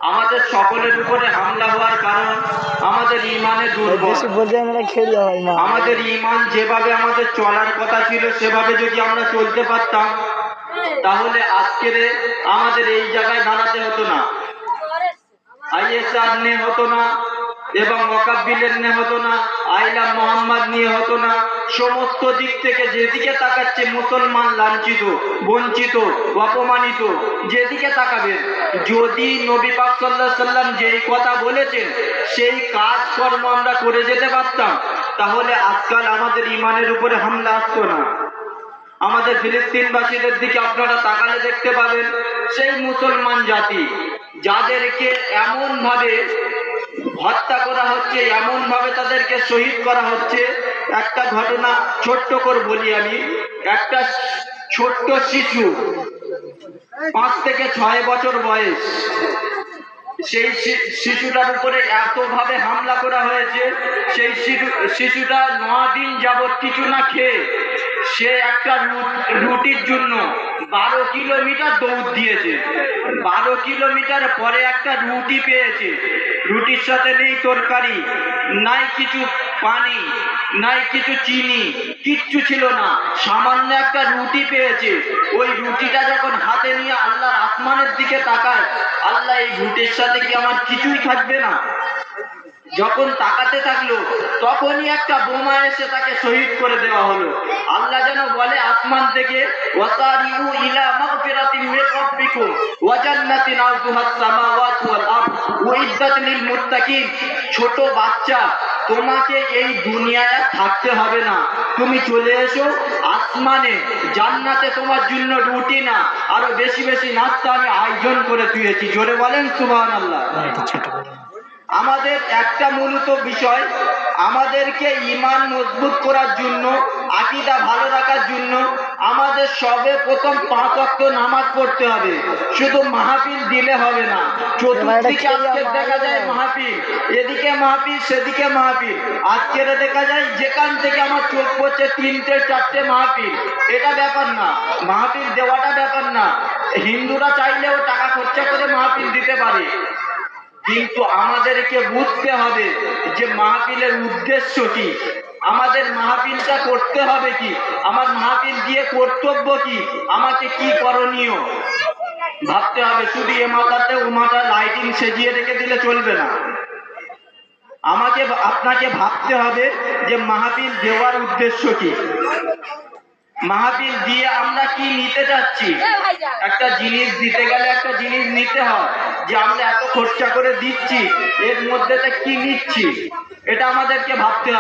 আমাদের সকলের উপরে হামলা হওয়ার কারণ আমাদের ইমানে দুর্বল। আমাদের ইমান যেভাবে আমাদের চলার কথা ছিল সেভাবে যদি আমরা চলতে পারতাম তাহলে আজকের আমাদের এই জায়গায় দাঁড়াতে হতো না, আইএসআর নিয়ে হতো না এবং ওয়াকাবিলের নিয়ে হতো না, আইলা মোহাম্মদ নিয়ে হতো না। সমস্ত দিক থেকে যেদিকে তাকাচ্ছে মুসলমান লাঞ্ছিত, বঞ্চিত, অপমানিত, যেদিকে তাকাবেন যদি নবী পাক সাল্লাল্লাহু আলাইহি সাল্লাম যেই কথা বলেছেন সেই কাজকর্ম আমরা করে যেতে পারতাম তাহলে আজকাল আমাদের ইমানের উপরে হামলা আসতো না। আমাদের ফিলিস্তিনবাসীদের দিকে আপনারা তাকালে দেখতে পাবেন সেই মুসলমান জাতি যাদেরকে এমন ভাবে হত্যা করা হচ্ছে, এমন ভাবে তাদেরকে শহীদ করা হচ্ছে। একটা ঘটনা ছোট্ট করে বলি আমি, একটা ছোট্ট শিশু 5 থেকে 6 বছর বয়স, সেই শিশুটার উপরে এতভাবে হামলা করা হয়েছে। সেই শিশুটা 9 দিন যাবৎ কিছু না খেয়ে সে একটা রুটির জন্য 12 কিলোমিটার দৌড় দিয়েছে। 12 কিলোমিটার পরে একটা রুটি পেয়েছে। রুটির সাথে নেই তরকারি, নাই কিছু পানি, নাই কিছু চিনি, কিচ্ছু ছিল না, সামান্য একটা রুটি পেয়েছে। ওই রুটিটা যখন হাতে নিয়ে আল্লাহর আসমানের দিকে তাকায়, আল্লাহ এই রুটির সাথে কি আমার কিছুই থাকবে না? যখন তাকাতে থাকলো তখনই একটা বোমা এসে তাকে শহীদ করে দেওয়া হলো। আল্লাহ যেন বলে আসমান থেকে, ওয়াসারিউ ইলা মাগফিরাতিন মির রাব্বিকুম ওয়া জান্নাতিন আরদুহাস সামাওয়াতু ওয়াল আরদ উইদ্দাত লিল মুত্তাকিন। ছোট বাচ্চা, তোমাকে এই দুনিয়ায় থাকতে হবে না, তুমি চলে এসো আসমানে, জান্নাতে তোমার জন্য রুটি না আরো বেশি বেশি নাস্তা আমি আয়োজন করে দিয়েছি। জোরে বলেন সুবহানাল্লাহ। আমাদের একটা মূলত বিষয়, আমাদেরকে ঈমান মজবুত করার জন্য, আকীদা ভালো রাখার জন্য আমাদের সবে প্রথম 5 ওয়াক্ত নামাজ পড়তে হবে। শুধু মাহফিল দিলে হবে না। চতুর্দিকে আজকে দেখা যায় মাহফিল, এদিকে মাহফিল সেদিকে মাহফিল। আজকের দেখা যায় যেখান থেকে আমার চোখ পড়ছে 3টে 4টে মাহফিল। এটা ব্যাপার না, মাহফিল দেওয়াটা ব্যাপার না। হিন্দুরা চাইলেও টাকা খরচা করে মাহফিল দিতে পারে, কিন্তু আমাদেরকে বুঝতে হবে যে মাহফিলের উদ্দেশ্য কি, আমাদের মাহফিলটা করতে হবে কি, আমার মাহফিল দিয়ে কর্তব্য কি, আমাকে কি করণীয় ভাবতে হবে। শুধু এ মাথাতে ও মাথা লাইটিং সেজিয়ে রেখে দিলে চলবে না। আমাকে আপনাকে ভাবতে হবে যে মাহফিল দেওয়ার উদ্দেশ্য কি, মাহফিল দিয়ে আমরা কি নিতে যাচ্ছি। একটা জিনিস দিতে গেলে একটা জিনিস নিতে হয়, যে আমরা এত খরচা করে দিচ্ছি এর মধ্যে কি নিচ্ছি, এটা আমাদেরকে ভাবতে হবে।